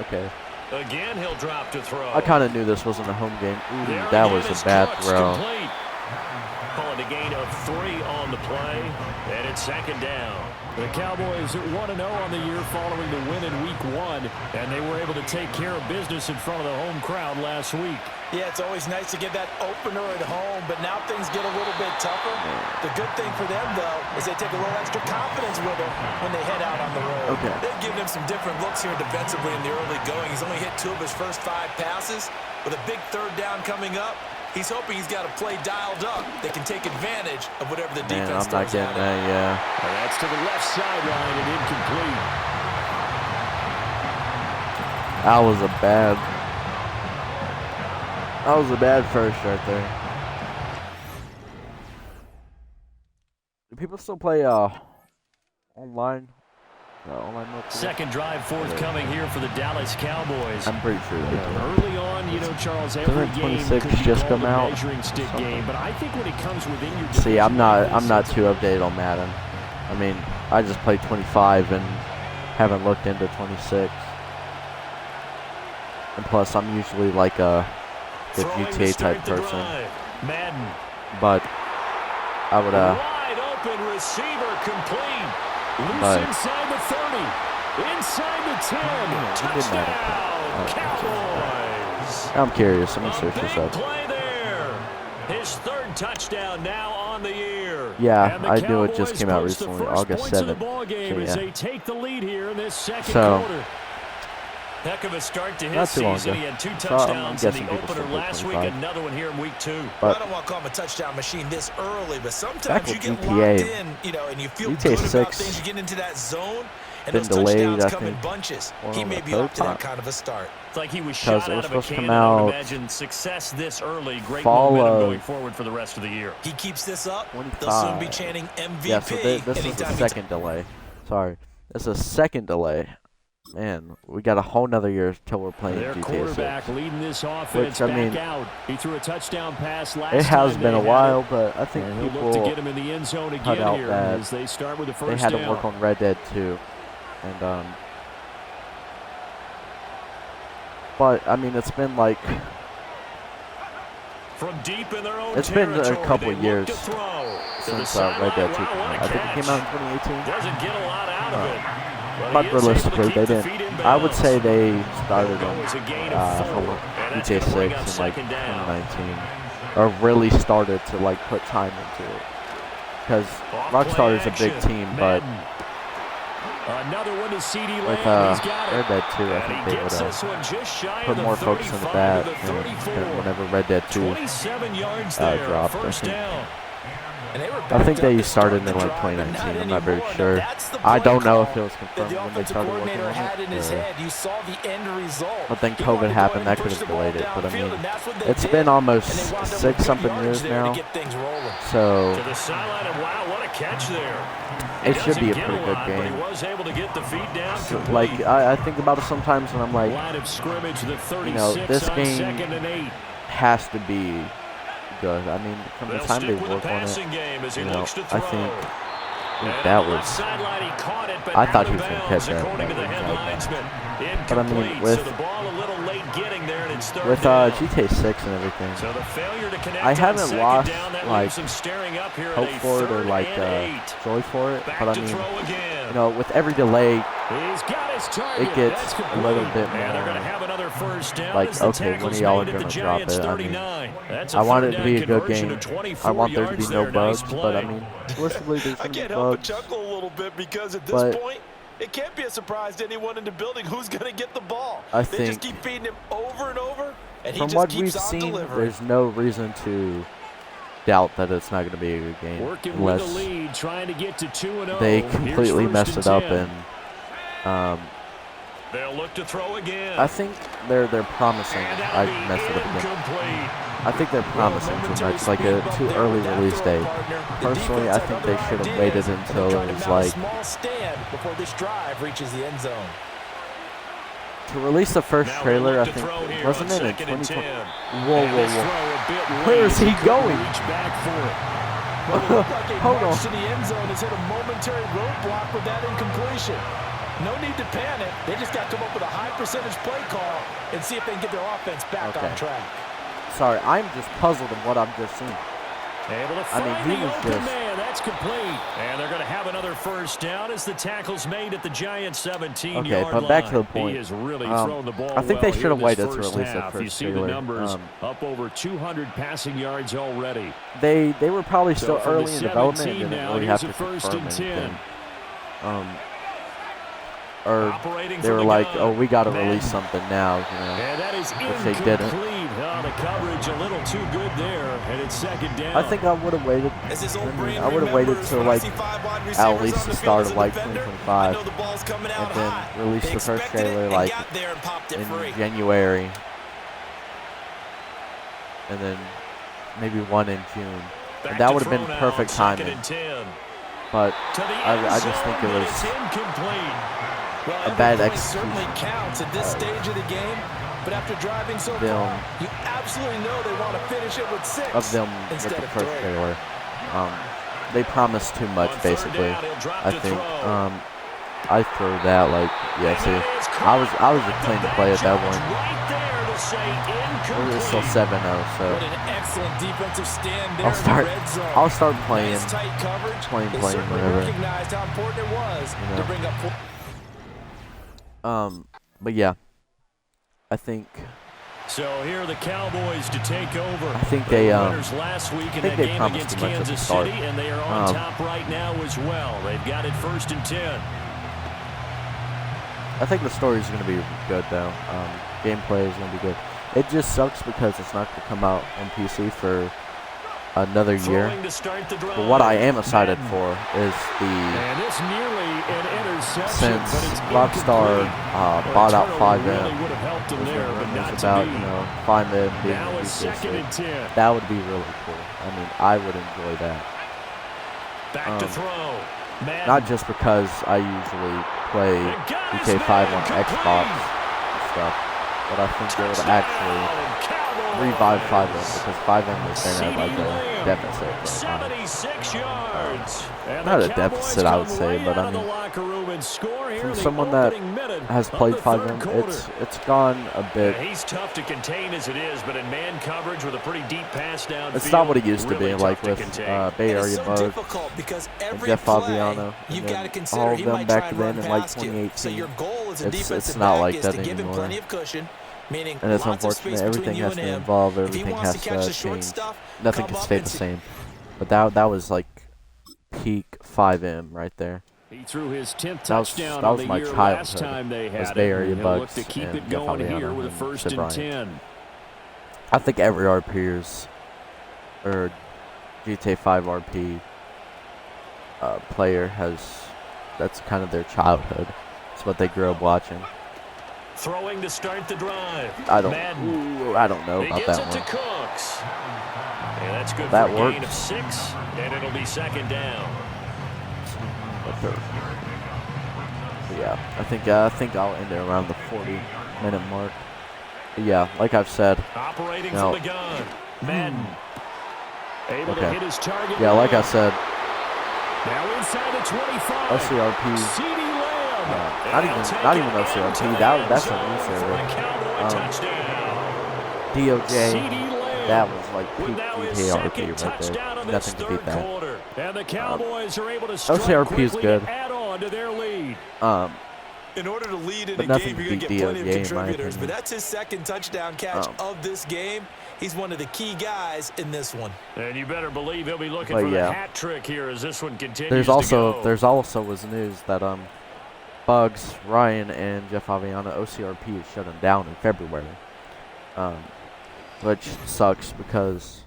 A: Okay.
C: Again, he'll drop to throw.
A: I kind of knew this wasn't a home game. Ooh, that was a bad throw.
C: Complete. Calling a gain of 3 on the play, and it's 2nd down. The Cowboys 1-0 on the year following the win in Week 1, and they were able to take care of business in front of the home crowd last week.
D: Yeah, it's always nice to get that opener at home, but now things get a little bit tougher. The good thing for them, though, is they take a little extra confidence with them when they head out on the road.
A: Okay.
D: They've given him some different looks here defensively in the early going. He's only hit 2 of his first 5 passes. With a big 3rd down coming up, he's hoping he's got a play dialed up that can take advantage of whatever the defense
A: I'm not
D: throws
A: getting
D: at him.
A: that, yeah.
C: And that's to the left sideline and incomplete.
A: That was a bad first right there. Do people still play online? Online mode?
C: 2nd drive forthcoming here for the Dallas Cowboys.
A: I'm pretty sure they do.
C: Early on, you know, Charles, every
A: Doesn't
C: game
A: 26
C: could be
A: just
C: called
A: come
C: a
A: out?
C: measuring stick game, but I think when it comes within your
A: See, I'm
C: division,
A: not too updated on Madden. I mean, I just played 25 and haven't looked into 26. And plus, I'm usually like a the GTA type person.
C: Madden.
A: But I would
C: Wide open receiver complete. Loose inside the 30. Inside the 10. Touchdown, Cowboys.
A: I'm curious. Let me search this up.
C: Play there. His 3rd touchdown now on the year.
A: Yeah,
C: And the
A: I knew it just
C: Cowboys
A: came out
C: post the
A: recently,
C: first
A: August
C: points of the
A: 7th.
C: ball game
A: So,
C: as
A: yeah.
C: they take the lead here in this 2nd
A: So,
C: quarter. Heck of a start to
A: not
C: his
A: too long
C: season.
A: ago.
C: He had 2
A: So,
C: touchdowns in
A: guessing
C: the
A: people
C: opener
A: still play
C: last week,
A: 25.
C: another one here in Week 2.
D: Well, I don't want to call him a touchdown machine this early, but sometimes you
A: with
D: get
A: GTA,
D: locked in, you know, and you feel
A: GTA
D: good about
A: 6
D: things. You get into that zone, and
A: been
D: those
A: delayed,
D: touchdowns
A: I
D: come in
A: think,
D: bunches.
A: or
D: He
A: on
D: may
A: the
D: be
A: third
D: off to that
A: time.
D: kind of a start.
C: It's like he was
A: Because
C: shot
A: it was
C: out of a
A: supposed to
C: cannon.
A: come
C: I would
A: out
C: imagine success this early. Great
A: fall
C: momentum
A: of
C: going forward for the rest of the year.
D: He keeps this up,
A: 25.
D: they'll soon be chanting MVP.
A: Yeah, so this is the
D: anytime he
A: 2nd delay. Sorry. This is a 2nd delay. Man, we got a whole nother year till we're playing
C: Their
A: GTA 6.
C: quarterback leading this offense
A: Which, I mean,
C: back out. He threw a touchdown pass last
A: It has
C: time
A: been
C: they
A: a
C: had
A: while,
C: it.
A: but I think
C: And he'll
A: people
C: look to get him in the end zone
A: cut
C: again
A: out
C: here
A: that
C: as they start with the first
A: they had
C: down.
A: to work on Red Dead 2. And, but, I mean, it's been like,
C: From deep in their own
A: it's been a
C: territory,
A: couple
C: they look
A: years
C: to throw. To the
A: since Red Dead 2
C: sideline.
A: came
C: Wow, what
A: out.
C: a
A: I think it came out in
C: catch.
A: 2018.
C: Doesn't get a lot out of it. But
A: But
C: he is able to
A: realistically,
C: keep
A: they
C: the
A: didn't.
C: feet in
A: I would
C: bounds.
A: say they started
C: Go
A: on
C: as a gain of 4, and that's
A: GTA
C: gonna bring
A: 6
C: up
A: in like
C: 2nd down.
A: 2019, or really started to like put time into it. Because Rockstar is a big team, but
C: Another one to CD Lamb.
A: with
C: He's got it.
A: Red Dead 2, I
C: And
A: think
C: he
A: they would
C: gets this one just shy
A: put
C: of the
A: more focus into
C: 35
A: that
C: to the
A: than
C: 34.
A: whenever Red Dead 2
C: 27 yards there,
A: dropped. I
C: first
A: think.
C: down.
D: And they were
A: I think
D: backed
A: they
D: up to
A: started
D: start
A: in
D: the
A: like
D: drive, but
A: 2019.
D: not
A: I'm not very
D: anymore. Now,
A: sure.
D: that's the
A: I
D: play
A: don't know if
D: call
A: it was
D: that
A: confirmed
D: the
A: when they
D: offensive
A: started working
D: coordinator
A: on
D: had in his
A: it.
D: head. You saw the end result.
A: But then
D: He
A: COVID
D: wanted to go
A: happened.
D: in
A: That
D: and
A: could
D: push
A: have
D: the ball
A: delayed it. But I
D: downfield,
A: mean,
D: and that's what they
A: it's
D: did.
A: been
D: And
A: almost
D: they wound up with big
A: 6-something
D: yards
A: years
D: there
A: now.
D: to get things rolling.
A: So
C: To the sideline, and wow, what a catch there.
A: it should be a
C: Doesn't get
A: pretty good
C: lot, but
A: game.
C: he was able to get the feet down
A: So,
C: complete.
A: like I think about it sometimes when I'm like,
C: Line of scrimmage, the 36
A: you know, this
C: on
A: game
C: 2nd and 8.
A: has to be good. I mean, from the
C: They'll
A: time they
C: stick with the
A: work on
C: passing
A: it,
C: game as he
A: you know,
C: looks to
A: I
C: throw.
A: think
C: And
A: that
C: on the left
A: was.
C: sideline, he caught it, but
A: I
C: out
A: thought
C: of
A: he was going to
C: bounds,
A: catch that.
C: according to the
A: That was
C: headlinesman.
A: But I mean,
C: Incomplete,
A: with
C: so the ball a little late getting there, and it's third
A: with
C: down.
A: GTA 6 and everything,
C: So the failure to connect
A: I
C: on
A: haven't
C: 2nd
A: lost
C: down, that
A: like
C: leaves him staring up here
A: hope
C: at a
A: for it or
C: 3rd
A: like
C: and 8.
A: joy for it.
C: Back
A: But I
C: to
A: mean,
C: throw again.
A: you know, with every delay,
C: He's got his target.
A: it gets
C: That's
A: a little
C: complete.
A: bit
C: And they're going to
A: more
C: have another first down
A: like,
C: as the
A: okay, when
C: tackle's
A: y'all are
C: made at
A: going
C: the
A: to drop
C: Giants'
A: it. I mean,
C: 39. That's a
A: I want it
C: third
A: to be
C: down
A: a good
C: conversion
A: game.
C: of 24
A: I want there to be
C: yards
A: no
C: there. Nice
A: bugs, but I
C: play.
A: mean, realistically, there's
D: I
A: going to be
D: can't help but
A: bugs.
D: chuckle a little bit because at this
A: But
D: point, It can't be a surprise to anyone in the building who's going to get the ball.
A: I
D: They
A: think
D: just keep feeding him over and over, and he
A: from
D: just
A: what
D: keeps
A: we've
D: on
A: seen,
D: delivering.
A: there's no reason to doubt that it's not going to be a good game
C: Working
A: unless
C: with the lead, trying to get to 2-0.
A: they
C: Here's
A: completely
C: first
A: mess it up.
C: 10.
A: And
C: They'll look to throw again.
A: I think they're promising. I messed it up again.
C: Incomplete.
A: I think they're promising too much, like a too early release date. Personally, I think they should have waited until it was like
D: small stand before this drive reaches the end zone.
A: to release the first
C: Now
A: trailer. I
C: they'll look to
A: think
C: throw here
A: wasn't
C: on
A: it in
C: 2nd and
A: 2020?
C: 10.
A: Whoa,
C: And
A: whoa,
C: this
A: whoa!
C: throw a bit
A: Where
C: late.
A: is he
C: Couldn't
A: going?
C: reach back for it.
D: Well, it looked like a
A: Hold
D: march
A: on.
D: to the end zone has hit a momentary roadblock with that incompletion. No need to panic. They just got to come up with a high percentage play call and see if they can get their offense back
A: Okay.
D: on track.
A: Sorry, I'm just puzzled at what I've just seen.
C: Able to
A: I
C: find
A: mean, he
C: the
A: was
C: open
A: just-
C: man. That's complete. And they're going to have another first down as the tackle's made at the Giants' 17-yard
A: Okay,
C: line.
A: but back to the point.
C: He has really thrown the ball
A: I think they
C: well
A: should have
C: here
A: waited
C: this
A: to
C: first
A: release that
C: half.
A: first
C: You see
A: trailer.
C: the numbers up over 200 passing yards already.
A: They were probably
C: So
A: still
C: from the
A: early in development and
C: 17
A: didn't
C: now,
A: really
C: here's
A: have to
C: a first
A: confirm
C: and 10.
A: anything. Or
C: Operating
A: they
C: from
A: were
C: the
A: like,
C: gun.
A: oh, we got to
C: Madden.
A: release something now, you know.
C: And that is
A: Which they didn't.
C: incomplete. Oh, the coverage a little too good there, and it's second down.
A: I think I would have waited.
D: As his old brain
A: I would have waited
D: remembers,
A: till
D: when I
A: like
D: see 5 wide
A: at
D: receivers
A: least
D: on
A: the
D: the
A: start
D: field
A: of like
D: as a defender,
A: 2025,
D: I know the ball's coming out
A: and then
D: high.
A: release
D: They
A: the first
D: expected it
A: trailer
D: and
A: like
D: got there and popped it
A: in
D: free.
A: January, and then maybe one in June.
C: Back
A: And that
C: to
A: would have been
C: throw now,
A: perfect
C: 2nd
A: timing.
C: and 10.
A: But
C: To the
A: I
C: end
A: just
C: zone,
A: think it
C: but
A: was
C: it's incomplete.
D: Well,
A: a
D: every
A: bad
D: point
A: execution.
D: certainly counts at this stage of the game, but after driving so
A: Them.
D: far, you absolutely know they want to finish it with 6
A: of them with
D: instead
A: the
D: of
A: first
D: 3.
A: trailer. They promised too much,
C: On third
A: basically.
C: down, he'll drop
A: I
C: to
A: think.
C: throw.
A: I threw that like, yeah. See, I was just playing the play at that one.
C: Right there to say
A: It was still
C: incomplete.
A: 7-0, so
D: What an excellent defensive stand there
A: I'll start.
D: in the red zone.
A: I'll start playing.
D: Nice tight coverage.
A: playing
D: They certainly
A: whenever.
D: recognized how important it was
A: You know.
D: to bring up.
A: But yeah, I think
C: So here are the Cowboys to take over.
A: I think
C: They
A: they,
C: were winners last week in
A: I think
C: that
A: they
C: game
A: promised
C: against
A: too much at the
C: Kansas
A: start.
C: City, and they are on
A: Um,
C: top right now as well. They've got it 1st and 10.
A: I think the story is going to be good though. Gameplay is going to be good. It just sucks because it's not going to come out on PC for another year.
C: Throwing to start the drive.
A: But what I am excited
C: Madden.
A: for is the
C: And it's nearly an interception,
A: since
C: but it's
A: Rockstar
C: incomplete.
A: bought out
C: Turnover
A: 5M.
C: really would have helped them there, but not
A: It's
C: to
A: about
C: be.
A: 5M being
C: Now it's
A: released this
C: 2nd
A: year.
C: and 10.
A: That would be really cool. I mean, I would enjoy that.
C: Back to throw. Madden.
A: Not just because I usually play
C: And got his
A: GTA 5
C: man
A: on
C: complete.
A: Xbox and stuff, but I think they would
C: Touchdown,
A: actually
C: Cowboys.
A: revive 5M because 5M was been at like
C: CeeDee
A: a
C: Lamb,
A: deficit. for a time.
C: 76 yards. And
A: Not
C: the
A: a
C: Cowboys
A: deficit, I would
C: come
A: say,
C: right
A: but I
C: out of the
A: mean,
C: locker room and score here
A: from
C: in the
A: someone that
C: opening minute
A: has
C: of
A: played
C: the third
A: 5M,
C: quarter.
A: it's gone a bit.
C: Yeah, he's tough to contain as it is, but in man coverage with a pretty deep pass downfield,
A: It's not what it used to
C: really
A: be, like
C: tough to
A: with
C: contain.
A: Bay
D: And it's
A: Area
D: so
A: Bugs
D: difficult because
A: and
D: every
A: Jeff
D: play,
A: Fabiano, and
D: you've got to
A: then
D: consider
A: all of
D: he
A: them
D: might
A: back
D: try and
A: then
D: run
A: in like
D: past you.
A: 2018.
D: So your goal as a
A: It's
D: defensive
A: not
D: back
A: like
D: is
A: that
D: to give him
A: anymore.
D: plenty of cushion, meaning
A: And it's
D: lots of
A: unfortunate.
D: space
A: Everything
D: between you
A: has
D: and
A: to
D: him.
A: evolve.
D: If he
A: Everything
D: wants
A: has
D: to catch
A: to
D: the short
A: change.
D: stuff,
A: Nothing
D: come
A: can
D: up
A: stay
D: and
A: the
D: see-
A: same. But that was like peak 5M right there.
C: He threw his 10th
A: That was-
C: touchdown
A: that
C: on
A: was
C: the
A: my
C: year last
A: childhood,
C: time they
A: was
C: had
A: Bay
C: it.
A: Area
C: He'll look
A: Bugs
C: to keep
A: and
C: it
A: Jeff
C: going here
A: Fabiano
C: with a
A: and
C: 1st
A: Sid
C: and
A: Bryant.
C: 10.
A: I think every RPers or GTA 5 RP player that's kind of their childhood. It's what they grew up watching.
C: Throwing to start the drive.
A: I don't know
C: He
A: about
C: gets
A: that
C: it to
A: one.
C: Cooks. And that's good
A: That
C: for a gain
A: works.
C: of 6, and it'll be 2nd down.
A: But yeah, I think I'll end it around the 40-minute mark. But yeah, like I've said.
C: Operating
A: Now-
C: from the gun. Madden. Able to
A: Okay.
C: hit his target.
A: Yeah, like I
C: man.
A: said,
C: Now inside the 25.
A: OCRP.
C: CeeDee Lamb.
A: Not
C: And
A: even
C: he'll take
A: OCRP.
C: it into
A: That's
C: the
A: a
C: end zone
A: new
C: for
A: server.
C: a Cowboy touchdown.
A: DOJ.
C: CeeDee Lamb.
A: That was like
C: With
A: peak
C: now his
A: GTA
C: second
A: RP right
C: touchdown
A: there.
C: of this
A: Nothing to beat
C: third
A: that.
C: quarter. And the Cowboys are able to strike
A: OCRP is
C: quickly
A: good.
C: to add on to their lead.
D: In order to lead in
A: But
D: a
A: nothing
D: game, you're
A: to
D: going to
A: beat
D: get plenty of
A: DOJ, in my
D: contributors. But
A: opinion.
D: that's his second touchdown catch of this game. He's one of the key guys in this one.
C: And you better believe he'll be looking
A: But
C: for
A: yeah.
C: the hat trick here as this one continues
A: There's
C: to
A: also
C: go.
A: was news that Bugs, Ryan, and Jeff Aviana, OCRP has shut him down in February. Which sucks because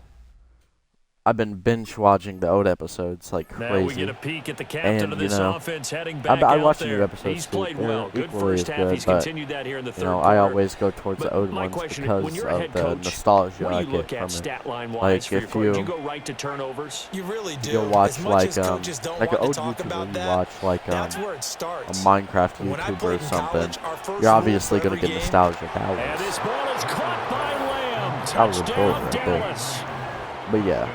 A: I've been binge watching the old episodes like crazy.
C: Now we get a peek at the captain of this offense heading back
A: I
C: out
A: watch the
C: there.
A: new episodes
C: He's
A: too.
C: played
A: They're
C: well. Good
A: equally
C: first
A: as
C: half.
A: good,
C: He's
A: but
C: continued that here in the third
A: I
C: quarter.
A: always go towards the old
C: my
A: ones
C: question,
A: because
C: when you're a
A: of
C: head
A: the
C: coach,
A: nostalgia
C: what do
A: I
C: you look
A: get
C: at
A: from it.
C: stat line wise
A: Like
C: for your
A: if
C: quarter? Do
A: you
C: you go right to turnovers?
D: You really do.
A: you'll watch
D: as much
A: like
D: as coaches don't
A: like an
D: want to
A: old
D: talk
A: YouTuber,
D: about
A: you
D: that,
A: watch like
D: that's where it starts.
A: a Minecraft
D: When I
A: YouTuber
D: played
A: or
D: in
A: something.
D: college, our first
A: You're
D: rule
A: obviously
D: for
A: gonna
D: every
A: get
D: game-
A: nostalgia.
C: And this ball is caught by Lamb.
A: That was a bullet
C: Touchdown,
A: right there.
C: Dallas.
A: But yeah,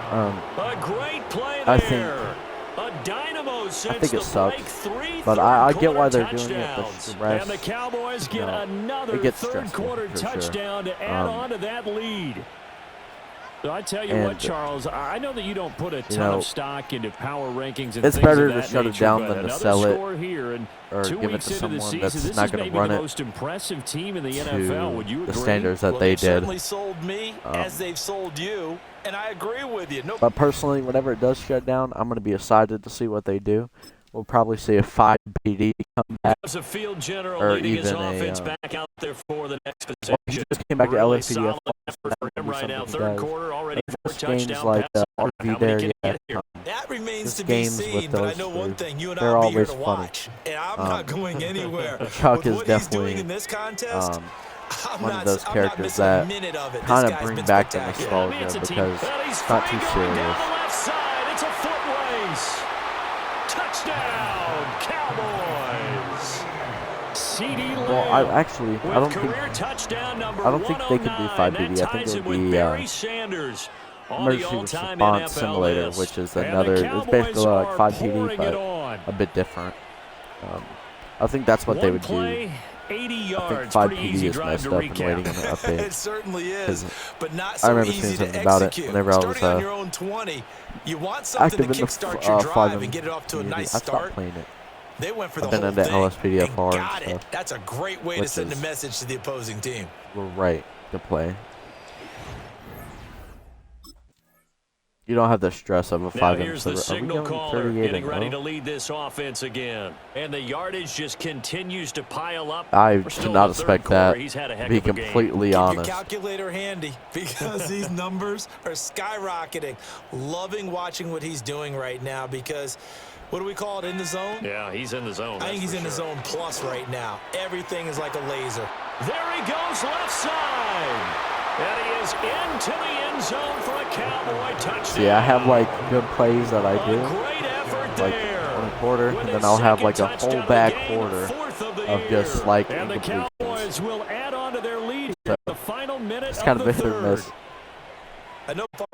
C: A great play
A: I
C: there.
A: think-
C: A dynamo since
A: think it
C: the
A: sucks,
C: break, 3
A: but I get why they're
C: third-quarter
A: doing it. The
C: touchdowns.
A: stress,
C: And the Cowboys get another
A: it gets
C: third
A: stressful,
C: quarter
A: for sure.
C: touchdown to add on to that lead. So I tell you what,
A: and,
C: Charles, I know that you don't put a ton of stock into power rankings and
A: it's
C: things
A: better
C: of
A: to
C: that
A: shut it
C: nature,
A: down
C: but
A: than to
C: another
A: sell it
C: score here, and
A: or
C: 2
A: give it
C: weeks
A: to
C: into the
A: someone
C: season,
A: that's
C: this
A: not
C: is
A: going
C: maybe
A: to run
C: the
A: it
C: most impressive team in the
A: to
C: NFL. Would you
A: the
C: agree?
A: standards that
D: Well,
A: they
D: they've
A: did.
D: certainly sold me as they've sold you, and I agree with you. No,
A: But personally, whenever it does shut down, I'm going to be excited to see what they do. We'll probably see a 5 PD come back.
C: As a field general
A: Or
C: leading his
A: even a,
C: offense back out there for the next
A: Well,
C: possession.
A: he just came back to
C: Really
A: LSPDF.
C: solid effort for him right now. Third quarter already 4
A: games
C: touchdown
A: like
C: passes. How
A: RV
C: many
A: there
C: can he
A: yet.
C: get here?
D: that remains
A: Just
D: to be
A: games
D: seen,
A: with
D: but I
A: those
D: know one
A: three.
D: thing, you and
A: They're
D: I will be here
A: always
D: to
A: funny.
D: watch, and I'm not going anywhere.
A: Chuck
D: With
A: is
D: what he's doing
A: definitely
D: in this contest,
A: one of those characters that kind of bring back the nostalgia because it's not too serious.
C: Down the left side. It's a foot race. Touchdown, Cowboys. CD
A: Well, I don't think
C: touchdown number
A: I don't think they could do 5 PD. I think it would be Emergency Response Simulator, which is another. It's basically like 5 PD, but a bit different. I think that's what they would do.
C: 80
A: I
C: yards,
A: think 5
C: pretty
A: PD
C: easy
A: is
C: drive
A: messed
C: to
A: up and waiting on
C: recap.
A: an update.
D: It certainly is, but not
A: I
D: so
A: remember
D: easy
A: seeing
D: to
A: something about it
D: execute.
A: whenever I was
D: Starting on your own 20, you want something
A: active
D: to
A: in the
D: kickstart your
A: 5
D: drive and get it off to a
A: community.
D: nice
A: I stopped
D: start.
A: playing it.
D: They went for the
A: I've been
D: whole
A: into
D: thing
A: LSPDFR
D: and
A: and
D: got it.
A: stuff,
D: That's a great way to
A: which
D: send a
A: is-
D: message to the opposing team.
A: We're right to play. You don't have the stress of a 5
C: Now here's the signal caller
A: 38
C: getting ready to
A: 0?
C: lead this offense again. And the yardage just continues to pile up.
A: I
C: We're
A: did
C: still
A: not
C: in the third
A: expect
C: quarter.
A: that,
C: He's had a heck
A: to be
C: of a game.
A: completely
D: Keep
A: honest.
D: your calculator handy because these numbers are skyrocketing. Loving watching what he's doing right now because, what do we call it, in the zone?
C: Yeah, he's in the zone.
D: I think he's in the
C: sure.
D: zone plus right now. Everything is like a laser.
C: There he goes left side. And he is into the end zone for a Cowboy touchdown.
A: See, I have like good plays that I do,
C: A great effort
A: like
C: there.
A: on a quarter,
C: With
A: and
C: his
A: then I'll have like a
C: second
A: whole
C: touchdown
A: back
C: of the game,
A: quarter
C: fourth of the
A: of
C: year.
A: just like
C: And the
A: incompletions.
C: Cowboys will add on to their lead
A: So,
C: at the final minute
A: It's
C: of
A: kind of
C: the
A: a hit or
C: third.
A: miss.
D: I know Paul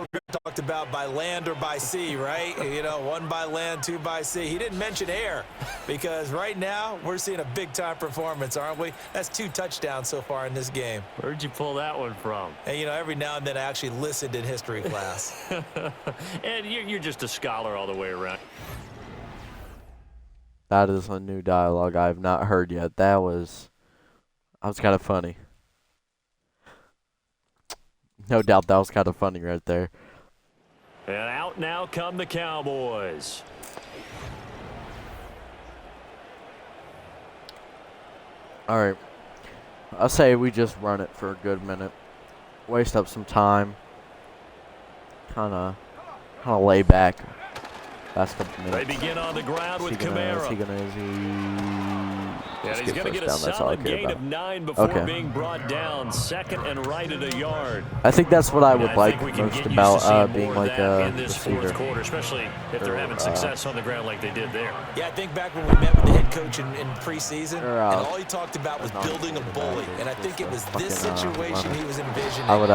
D: talked about by land or by sea, right? You know, 1 by land, 2 by sea. He didn't mention air because right now we're seeing a big-time performance, aren't we? That's 2 touchdowns so far in this game.
C: Where'd you pull that one from?
D: And, you know, every now and then I actually listened in history class.
C: And you're just a scholar all the way around.
A: That is a new dialogue I have not heard yet. That was kind of funny. No doubt that was kind of funny right there.
C: And out now come the Cowboys.
A: All right. I'll say we just run it for a good minute. Waste up some time. Kind of lay back. Last couple
C: They
A: minutes.
C: begin on the ground with
A: Is
C: Kamara.
A: he
C: Yeah,
A: just
C: he's
A: get
C: going to
A: first
C: get a
A: down, that's all I
C: solid
A: care
C: gain
A: about.
C: of 9 before
A: Okay.
C: being brought down. Second and right at a yard.
A: I think that's what I would
C: And
A: like
C: think we can
A: most
C: get used to
A: about
C: seeing
A: being
C: more
A: like
C: of that
A: a
C: in this
A: receiver.
C: fourth quarter, especially if they're having success on the ground like they did there.
D: Yeah, I think back when we met with the head coach in preseason,
A: Or,
D: and all he talked about was building a bully. And I think it was this situation he was envisioning.
A: I would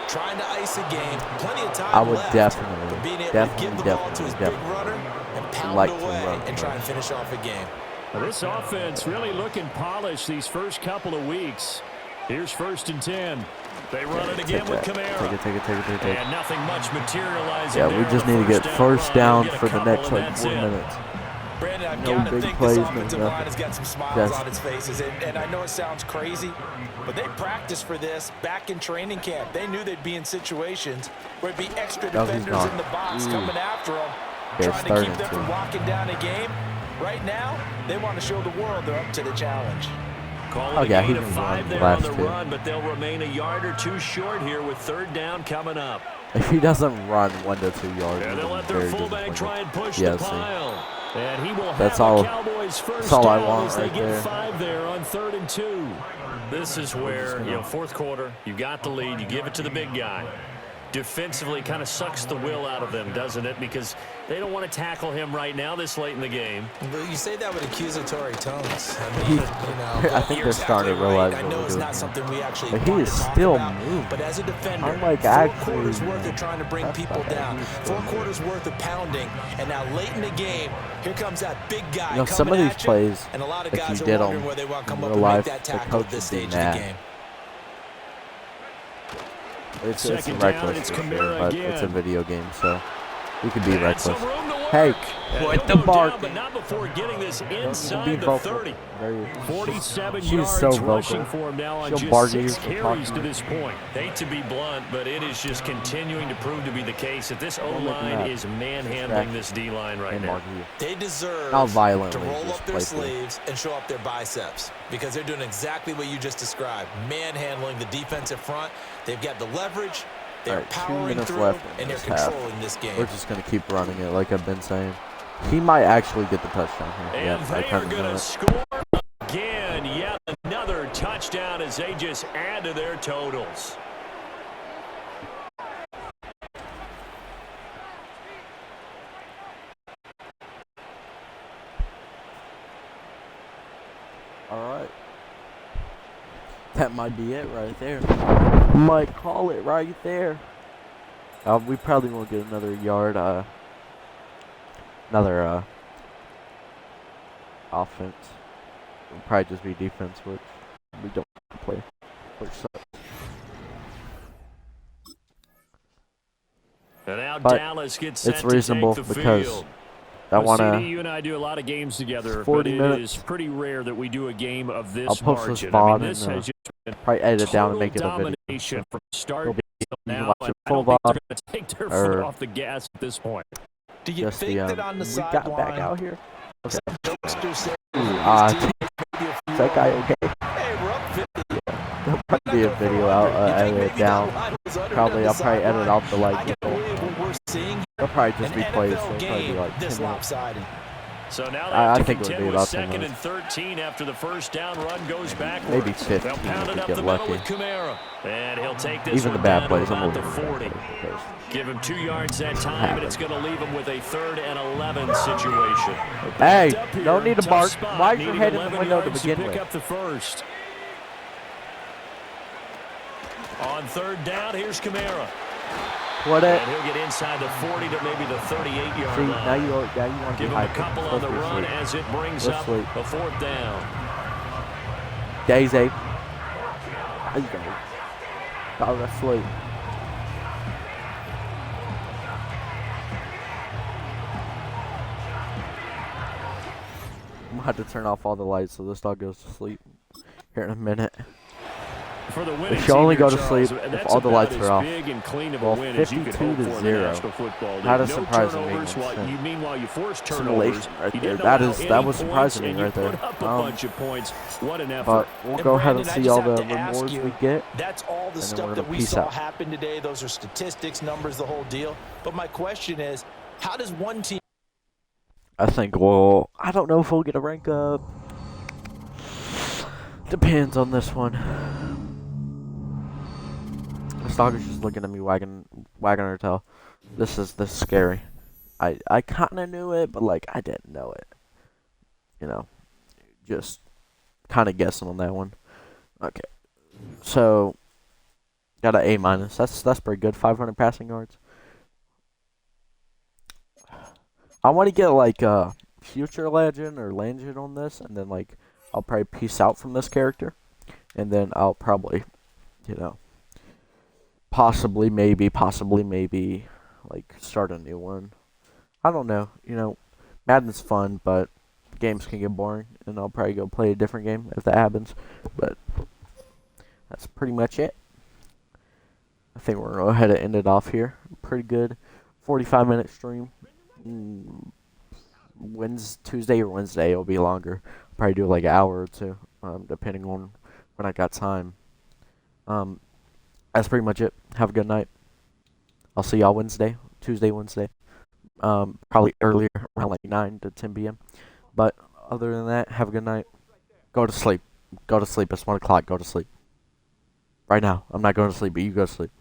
D: trying to ice a game, plenty of time
A: I would
D: left,
A: definitely,
D: but being able to give the ball to his big
A: definitely
D: runner and pound
A: like to
D: away
A: run
D: and try and finish off a game.
C: Well, this offense really looking polished these first couple of weeks. Here's 1st and 10. They run it again with Kamara.
A: Take it.
C: And nothing much materializing.
A: Yeah,
C: there
A: we
C: on
A: just
C: the
A: need to get
C: first
A: first
C: down
A: down
C: run. Get a
A: for the
C: couple,
A: next
C: and
A: like
C: that's
A: 4
C: it.
A: minutes.
D: Brandon, I've
A: No
D: got to
A: big
D: think
A: plays,
D: this
A: no
D: offensive
A: nothing.
D: line has got some smiles
A: Just-
D: on its faces. And I know it sounds crazy, but they practiced for this back in training camp. They knew they'd be in situations where it'd be extra
A: No, he's
D: defenders
A: not.
D: in the box coming after them,
A: Yeah,
D: trying to
A: starting
D: keep them
A: to.
D: from walking down a game. Right now, they want to show the world they're up to the challenge.
C: Calling
A: Oh, yeah,
C: a gain
A: he
C: of
A: can
C: 5
A: run
C: there on the
A: last two.
C: run, but they'll remain a yard or two short here with third down coming up.
A: If he doesn't run 1 to 2 yards,
C: And they'll
A: I'm
C: let their
A: very
C: fullback
A: disappointed.
C: try and push
A: Yeah,
C: the
A: see.
C: pile. And he will
A: That's
C: have
A: all-
C: the Cowboys first
A: that's all I
C: down
A: want
C: as they
A: right
C: get
A: there.
C: 5 there on 3rd and 2. This is where, fourth quarter, you got the lead, you give it to the big guy. Defensively kind of sucks the will out of them, doesn't it? Because they don't want to tackle him right now this late in the game.
D: But you say that with accusatory tones. I mean,
A: I think
D: you're
A: they're starting to
D: exactly right.
A: realize
D: I
A: what
D: know
A: we're
D: it's
A: doing
D: not
A: here.
D: something we actually
A: But he
D: want
A: is
D: to talk
A: still
D: about.
A: moving.
D: But as a defender,
A: I'm like,
D: 4
A: actually,
D: quarters worth of trying to bring
A: that's
D: people
A: not bad.
D: down.
A: He's
D: 4
A: still
D: quarters worth of pounding. And now late in the game, here comes that big guy
A: You know,
D: coming
A: some of these
D: at you,
A: plays,
D: and a lot of
A: if
D: guys
A: you
D: are
A: did
D: wondering
A: them
D: where they want to come
A: in
D: up
A: real
D: and
A: life,
D: make that
A: the
D: tackle
A: coach
D: at this
A: would be
D: stage of the
A: mad.
D: game.
A: It's
C: Second down,
A: reckless
C: it's
A: for sure,
C: Kamara
A: but it's a
C: again.
A: video game, so you can be
C: And some
A: reckless.
C: room to work.
A: Hey,
C: And
A: quit
C: he'll
A: the
C: go down,
A: barking.
C: but not before getting this
A: Don't even
C: inside
A: be
C: the
A: vocal.
C: 30.
A: Very-
C: 47
A: She's
C: yards
A: so vocal.
C: rushing for him now on
A: She'll
C: just
A: bark at
C: 6
A: you for
C: carries
A: talking.
C: to this point. Hate to be blunt, but it is just continuing to prove to be the case that this
A: Don't make me
C: O-line
A: mad.
C: is manhandling this D-line right
A: and
C: now.
A: bark at you.
D: They deserve
A: Not
D: to
A: violently,
D: roll
A: just
D: up their
A: playfully.
D: sleeves and show up their biceps because they're doing exactly what you just described, manhandling the defensive front. They've got the leverage, they're
A: Alright, 2
D: powering
A: minutes
D: through,
A: left in
D: and they're
A: this half.
D: controlling this game.
A: We're just going to keep running it like I've been saying. He might actually get the touchdown here.
C: And
A: Yeah, I
C: they are
A: kind of
C: going
A: know
C: to
A: it.
C: score again. Yet another touchdown as they just add to their totals.
A: All right. That might be it right there. Might call it right there. We probably won't get another yard. Another offense. It'll probably just be defense, which we don't play. Which sucks.
C: And now
A: But
C: Dallas gets set
A: it's
C: to
A: reasonable
C: take the
A: because
C: field.
A: I
C: Well,
A: want
C: CD,
A: to.
C: you and I do a lot of games together,
A: 40
C: but it
A: minutes.
C: is pretty rare that we do a game of this
A: I'll post this
C: margin. I
A: VOD
C: mean, this
A: and
C: has just been
A: probably edit it down and
C: total
A: make it a video.
C: domination from start
A: It'll be-
C: to
A: you can
C: now.
A: watch
C: And
A: it
C: I don't
A: full
C: think they're
A: VOD
C: going to take their
A: or
C: foot off the gas at this point.
D: Do you
A: Just
D: think
A: the
D: that on the
A: we
D: sideline,
A: got back out here.
D: jokesters say,
A: Is that guy okay?
D: hey, we're up 50.
A: There'll probably be a video out, edit it down. Probably, I'll probably edit out the
D: I
A: like.
D: can't believe what we're seeing.
A: They'll probably just
D: An
A: be plays, so
D: NFL
A: it'll probably be
D: game
A: like
D: this
A: 10 minutes.
D: lopsided.
C: So now they
A: I
C: have to
A: think it would
C: contend
A: be
C: with
A: about 10
C: second and
A: minutes.
C: 13 after the first down run goes backwards.
A: Maybe 50
C: They'll pound
A: if
C: it
A: we
C: up
A: get
C: the middle
A: lucky.
C: with Kamara. And he'll take this
A: Even the
C: one
A: bad
C: down to
A: plays, I'm
C: about
A: over
C: the
A: the bad
C: 40.
A: plays because
C: Give him 2 yards that time, and it's going to leave him with a 3rd and 11 situation.
A: Hey,
C: Up here,
A: don't need to
C: tough
A: bark.
C: spot,
A: Why is your
C: needing
A: head in the
C: 11
A: window to
C: yards
A: begin
C: pick
A: with?
C: up the first. On 3rd down, here's Kamara.
A: What it?
C: And he'll get inside the 40 to maybe the 38-yard
A: See,
C: line.
A: now you want to
C: Give
A: be
C: him a
A: hyper.
C: couple on the run
A: Sleep.
C: as it brings
A: Let's
C: up
A: sleep.
C: a 4th down.
A: Daisy. There you go. Go to sleep. I'm gonna have to turn off all the lights so this dog goes to sleep here in a minute.
C: For the winning
A: should only
C: team
A: go
C: here,
A: to
C: Charles,
A: sleep if
C: that's
A: all the lights
C: about
A: are off.
C: as big and clean of
A: Well,
C: a win as you could
A: 52
C: hope
A: to
C: for in the
A: 0.
C: National Football League.
A: That is
C: No
A: surprising me,
C: turnovers.
A: makes sense.
C: Meanwhile, you forced
A: Simulation
C: turnovers.
A: right
C: You
A: there.
C: didn't
A: That
C: allow
A: is-
C: any
A: that was
C: points,
A: surprising me
C: and you
A: right there.
C: put up a bunch of points. What an effort.
A: But we'll
D: And
A: go ahead and
D: Brandon, I
A: see
D: just
A: all the
D: have to ask
A: rewards
D: you,
A: we get.
D: That's all the
A: then
D: stuff
A: we're
D: that
A: gonna
D: we
A: peace
D: saw
A: out.
D: happen today. Those are statistics, numbers, the whole deal. But my question is, how does one team
A: I think, well, I don't know if we'll get a rank up. Depends on this one. This dog is just looking at me wagging her tail. This is scary. I kind of knew it, but like I didn't know it. You know, just kind of guessing on that one. Okay, so got an A minus. That's pretty good. 500 passing yards. I want to get like a future legend or legend on this, and then like I'll probably peace out from this character, and then I'll probably, you know, possibly maybe like start a new one. I don't know. You know, Madden's fun, but games can get boring, and I'll probably go play a different game if that happens. But that's pretty much it. I think we're gonna go ahead and end it off here. Pretty good, 45-minute stream. Tuesday or Wednesday. It'll be longer. Probably do like an hour or two, depending on when I got time. Um, that's pretty much it. Have a good night. I'll see y'all Tuesday, Wednesday. Probably earlier, around like 9 to 10 p.m. But other than that, have a good night. Go to sleep. Go to sleep. It's 1 o'clock. Go to sleep. Right now. I'm not going to sleep, but you go to sleep.